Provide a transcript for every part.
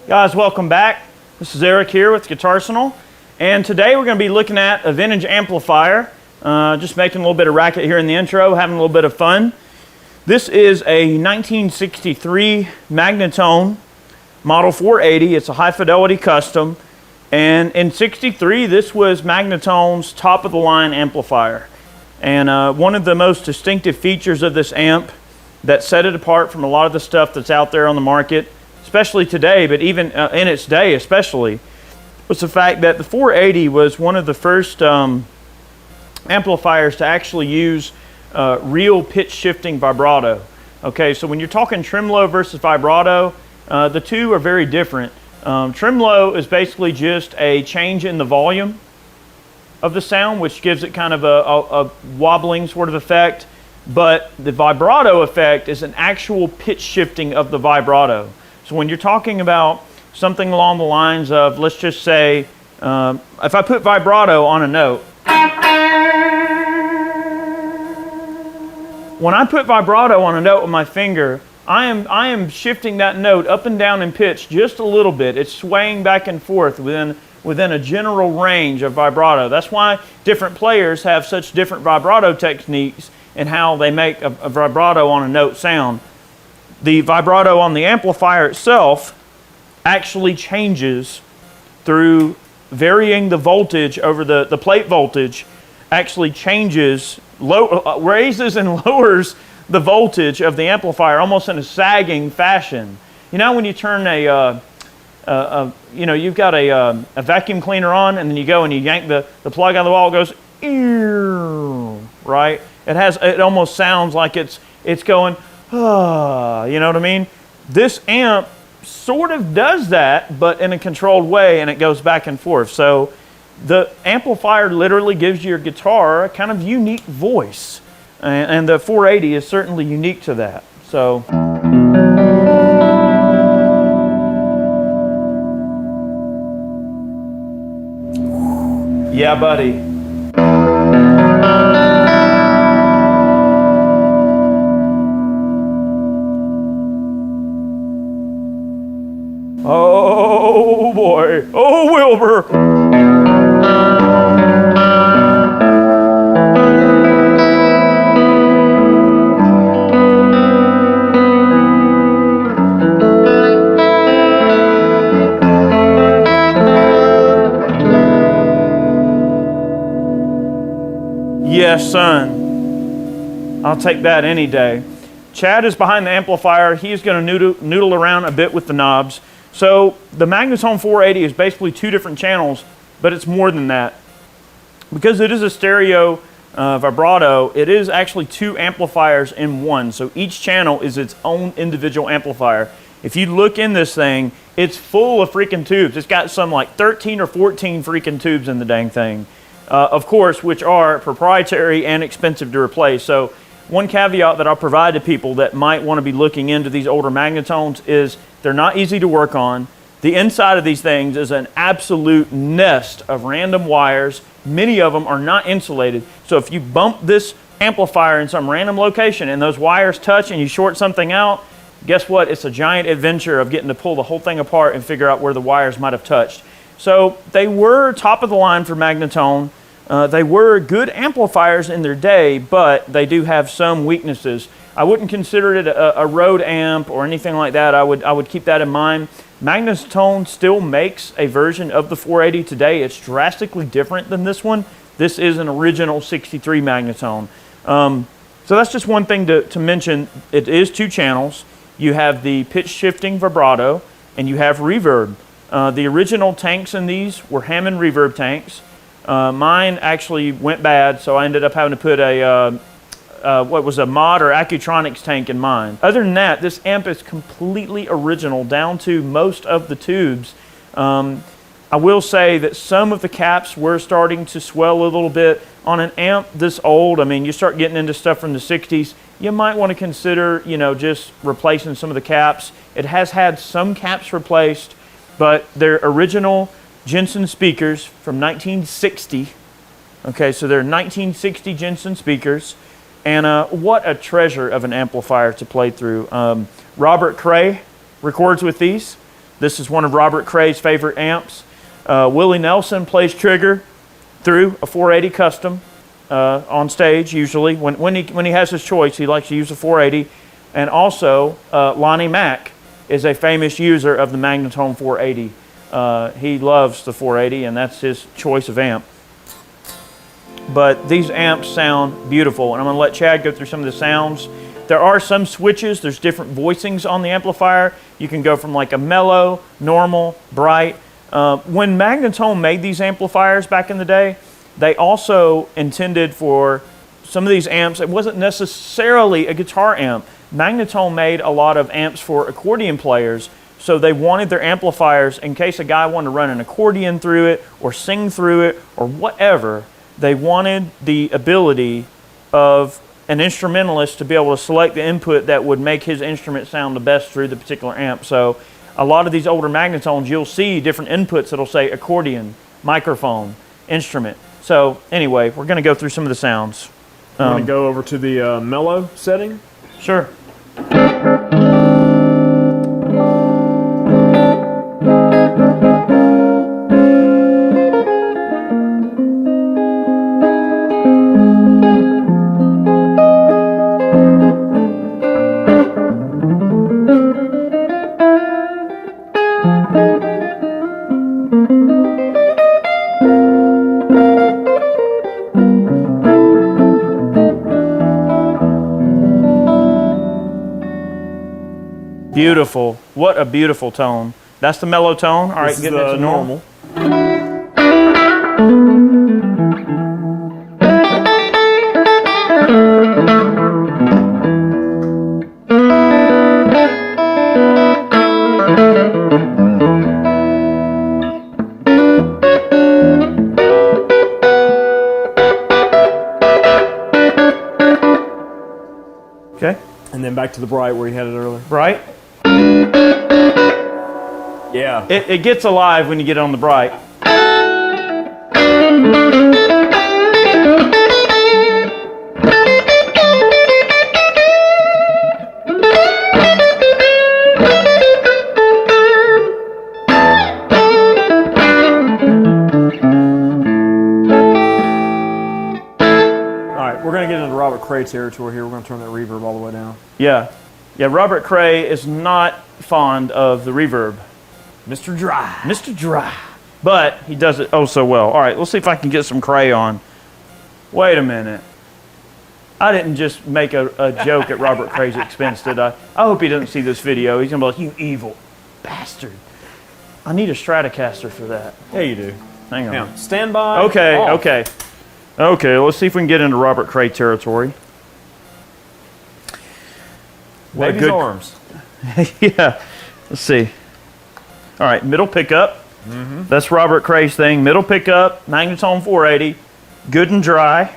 Guys, welcome back. This is Eric here with Guitarsenal, and today we're going to be looking at a vintage amplifier. Just making a little bit of racket here in the intro, having a little bit of fun. This is a 1963 Magnatone Model 480. It's a high fidelity custom, and in '63 this was Magnatone's top of the line amplifier. And one of the most distinctive features of this amp that set it apart from a lot of the stuff that's out there on the market, especially today, but even in its day especially, was the fact that the 480 was one of the first amplifiers to actually use real pitch shifting vibrato. Okay, so when you're talking tremolo versus vibrato, the two are very different. Tremolo is basically just a change in the volume of the sound, which gives it kind of a wobbling sort of effect, but the vibrato effect is an actual pitch shifting of the vibrato. So when you're talking about something along the lines of, let's just say, if I put vibrato on a note, when I put vibrato on a note with my finger, I am shifting that note up and down in pitch just a little bit. It's swaying back and forth within a general range of vibrato. That's why different players have such different vibrato techniques and how they make a vibrato on a note sound. The vibrato on the amplifier itself actually changes through varying the voltage over the plate voltage, actually changes, raises and lowers the voltage of the amplifier almost in a sagging fashion. You know when you turn you've got a vacuum cleaner on, and then you go and you yank the plug out of the wall, it goes, ew, right? It almost sounds like it's going, you know what I mean? This amp sort of does that, but in a controlled way, and it goes back and forth. So the amplifier literally gives your guitar a kind of unique voice, and the 480 is certainly unique to that. So yeah, buddy. Oh boy. Oh, Wilbur. Yes, son. I'll take that any day. Chad is behind the amplifier. He's going to noodle around a bit with the knobs. So the Magnatone 480 is basically two different channels, but it's more than that. Because it is a stereo vibrato, it is actually two amplifiers in one. So each channel is its own individual amplifier. If you look in this thing, it's full of freaking tubes. It's got some like 13 or 14 freaking tubes in the dang thing. Of course, which are proprietary and expensive to replace. So one caveat that I'll provide to people that might want to be looking into these older Magnatones is they're not easy to work on. The inside of these things is an absolute nest of random wires. Many of them are not insulated. So if you bump this amplifier in some random location and those wires touch and you short something out, guess what? It's a giant adventure of getting to pull the whole thing apart and figure out where the wires might have touched. So they were top of the line for Magnatone. They were good amplifiers in their day, but they do have some weaknesses. I wouldn't consider it a road amp or anything like that. I would keep that in mind. Magnatone still makes a version of the 480 today. It's drastically different than this one. This is an original '63 Magnatone. So that's just one thing to mention. It is two channels. You have the pitch shifting vibrato, and you have reverb. The original tanks in these were Hammond reverb tanks. Mine actually went bad, so I ended up having to put a what was a mod or Accutronics tank in mine. Other than that, this amp is completely original down to most of the tubes. I will say that some of the caps were starting to swell a little bit. On an amp this old, I mean, you start getting into stuff from the 60s, you might want to consider, just replacing some of the caps. It has had some caps replaced, but they're original Jensen speakers from 1960. Okay, so they're 1960 Jensen speakers. And what a treasure of an amplifier to play through. Robert Cray records with these. This is one of Robert Cray's favorite amps. Willie Nelson plays trigger through a 480 Custom on stage usually. When he has his choice, he likes to use a 480. And also, Lonnie Mack is a famous user of the Magnatone 480. He loves the 480, and that's his choice of amp. But these amps sound beautiful, and I'm going to let Chad go through some of the sounds. There are some switches. There's different voicings on the amplifier. You can go from like a mellow, normal, bright. When Magnatone made these amplifiers back in the day, they also intended for some of these amps, it wasn't necessarily a guitar amp. Magnatone made a lot of amps for accordion players, so they wanted their amplifiers, in case a guy wanted to run an accordion through it or sing through it or whatever, they wanted the ability of an instrumentalist to be able to select the input that would make his instrument sound the best through the particular amp. So a lot of these older Magnatones, you'll see different inputs that'll say accordion, microphone, instrument. So anyway, we're going to go through some of the sounds. I'm going to go over to the mellow setting. Sure. Beautiful. What a beautiful tone. That's the mellow tone. All right, This is the normal. Okay. And then back to the bright where you had it earlier. Bright. Yeah. It gets alive when you get on the bright. We're going to get into Robert Cray territory here. We're going to turn that reverb all the way down. Yeah. Yeah, Robert Cray is not fond of the reverb. Mr. Dry. Mr. Dry. But he does it oh so well. All right, let's see if I can get some Cray on. Wait a minute. I didn't just make a joke at Robert Cray's expense, did I? I hope he doesn't see this video. He's going to be like, you evil bastard. I need a Stratocaster for that. Yeah, you do. Hang on. Now, stand by. Okay, off. okay. Okay, let's see if we can get into Robert Cray territory. What a Baby's good arms. Yeah, let's see. All right, middle pickup. That's Robert Cray's thing. Middle pickup, Magnatone 480, good and dry.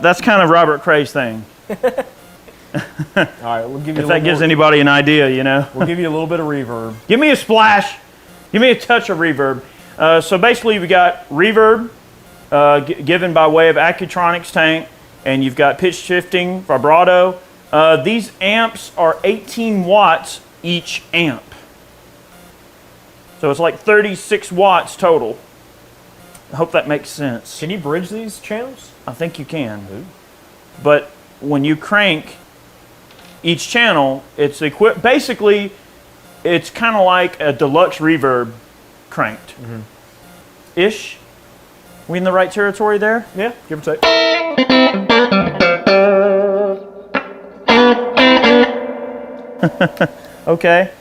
That's kind of Robert Cray's thing. All right, we'll give you If that gives anybody an idea, you know. We'll give you a little bit of reverb. Give me a splash. Give me a touch of reverb. So basically, we got reverb given by way of Accutronics tank, and you've got pitch shifting, vibrato. These amps are 18 watts each amp. So it's like 36 watts total. I hope that makes sense. Can you bridge these channels? I think you can. But when you crank each channel, it's basically, it's kind of like a deluxe reverb cranked. Ish. We in the right territory there? Yeah, give or take. Okay.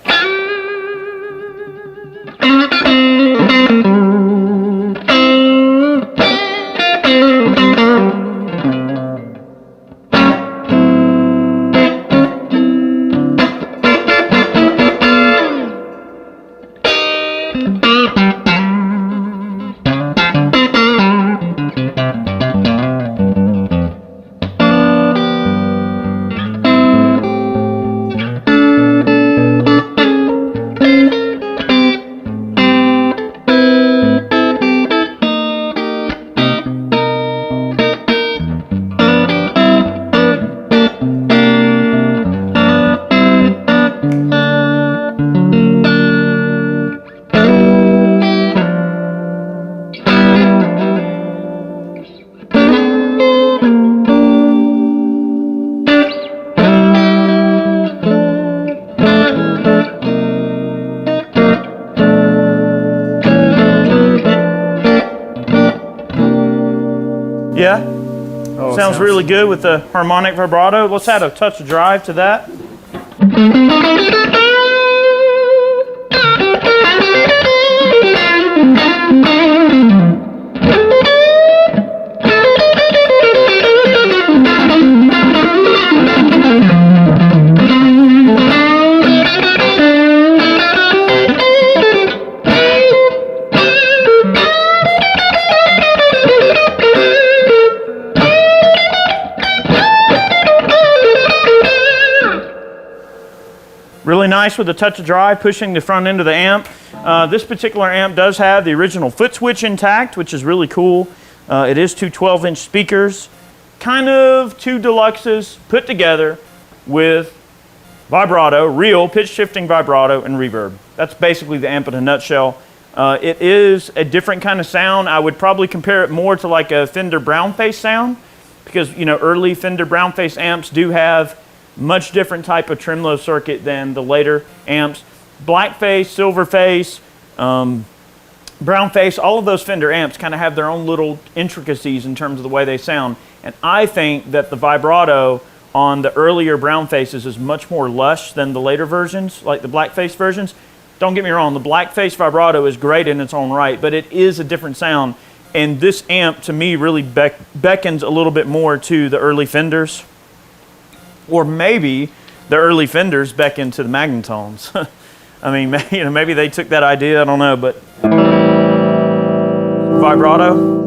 Yeah? Oh, Sounds really good with the harmonic vibrato. Let's add a touch of drive to that. Really nice with a touch of drive, pushing the front end of the amp. This particular amp does have the original foot switch intact, which is really cool. It is two 12-inch speakers, kind of two deluxes put together with vibrato, real pitch shifting vibrato and reverb. That's basically the amp in a nutshell. It is a different kind of sound. I would probably compare it more to like a Fender Brownface sound, because early Fender Brownface amps do have much different type of tremolo circuit than the later amps. Blackface, Silverface, Brownface, all of those Fender amps kind of have their own little intricacies in terms of the way they sound. And I think that the vibrato on the earlier Brownfaces is much more lush than the later versions, like the Blackface versions. Don't get me wrong, the Blackface vibrato is great in its own right, but it is a different sound. And this amp, to me, really beckons a little bit more to the early Fenders. Or maybe the early Fenders beckon to the Magnatones. I mean, maybe they took that idea, I don't know, but vibrato.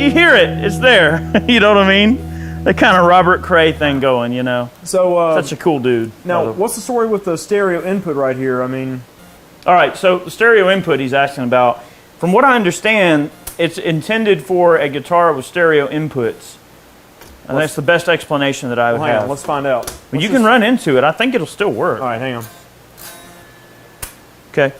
You hear it, it's there. You know what I mean? That kind of Robert Cray thing going, So such a cool dude. Now, what's the story with the stereo input right here? I mean, all right. So the stereo input he's asking about, from what I understand, it's intended for a guitar with stereo inputs. And that's the best explanation that I would have. Let's find out. But you can run into it. I think it'll still work. All right, hang on. Okay.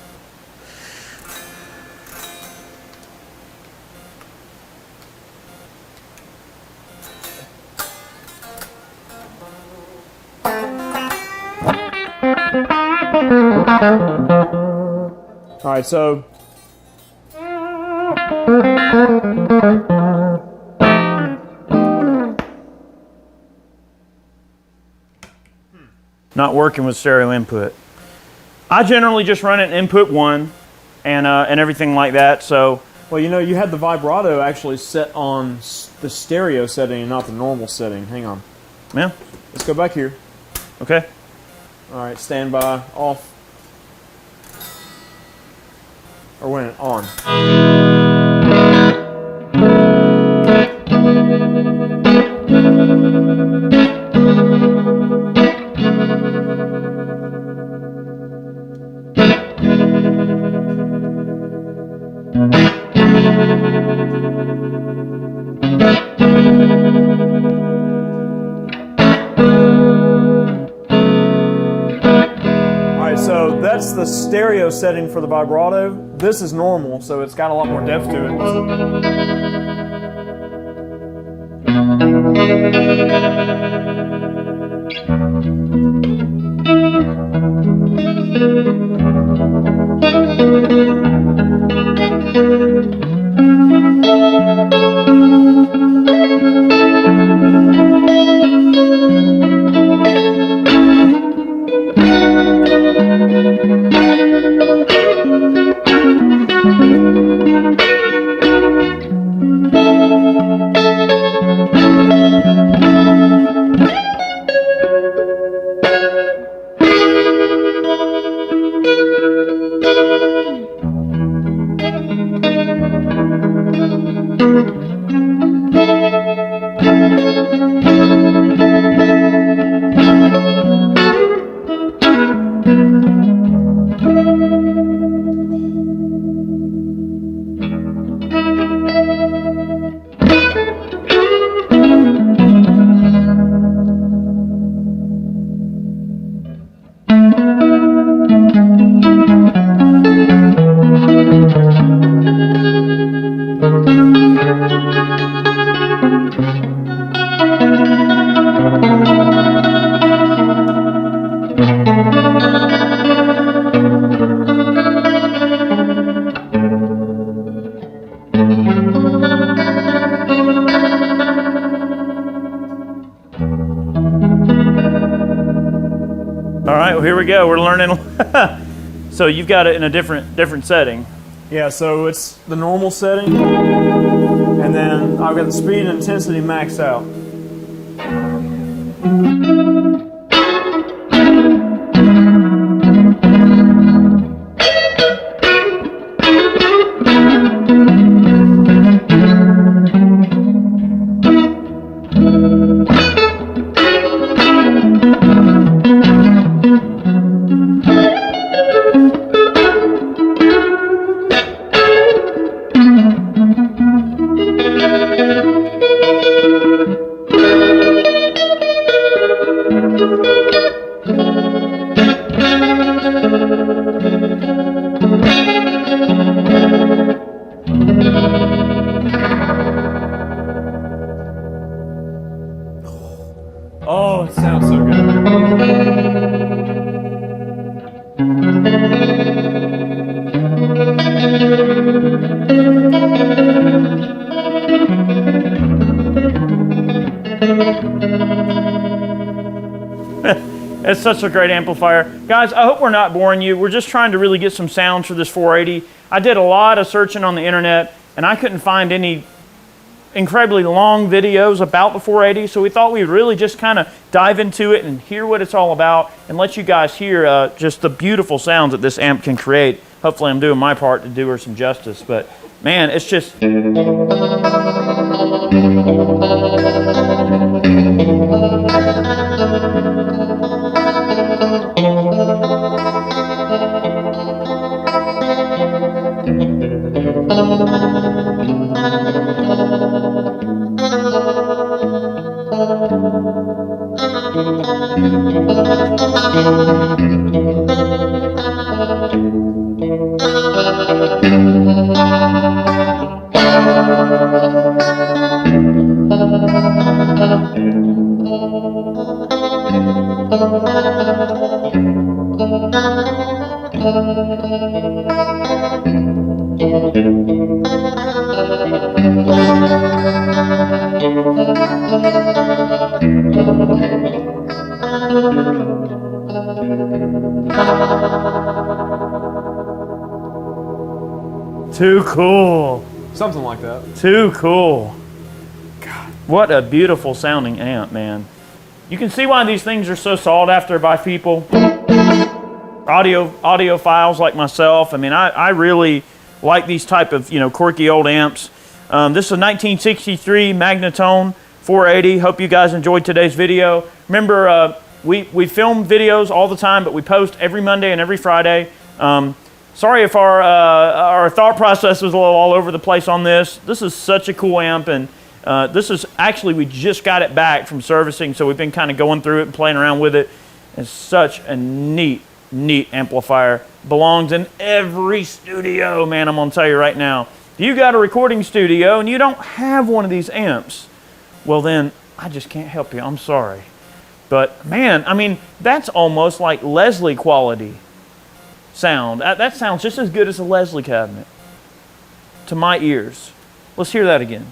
All right, so not working with stereo input. I generally just run it input 1 and everything like that. So, well, you had the vibrato actually set on the stereo setting and not the normal setting. Hang on. Yeah. Let's go back here. Okay. All right, standby, off. Or wait, on. So that's the stereo setting for the vibrato. This is normal, so it's got a lot more depth to it. All right, well, here we go. We're learning. So you've got it in a different setting. Yeah, so it's the normal setting, and then I've got the speed and intensity maxed out. Oh, it sounds so It's such a great amplifier. Guys, I hope we're not boring you. We're just trying to really get some sounds for this 480. I did a lot of searching on the internet, and I couldn't find any incredibly long videos about the 480, so we thought we'd really just kind of dive into it and hear what it's all about and let you guys hear just the beautiful sounds that this amp can create. Hopefully I'm doing my part to do her some justice, but man, it's just... Too cool. Something like that. Too cool. God, what a beautiful sounding amp, man. You can see why these things are so sought after by people. Audiophiles like myself. I mean, I really like these type of, quirky old amps. This is a 1963 Magnatone 480. Hope you guys enjoyed today's video. Remember, we film videos all the time, but we post every Monday and every Friday. Sorry if our thought process was a little all over the place on this. This is such a cool amp, and this is actually, we just got it back from servicing, so we've been kind of going through it and playing around with it. It's such a neat amplifier. Belongs in every studio, man, I'm gonna tell you right now. If you got a recording studio and you don't have one of these amps, well then, I just can't help you. I'm sorry. But man, I mean, that's almost like Leslie quality sound. That sounds just as good as a Leslie cabinet to my ears. Let's hear that again.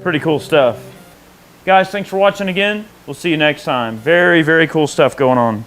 Pretty cool stuff. Guys, thanks for watching again. We'll see you next time. Very, very cool stuff going on.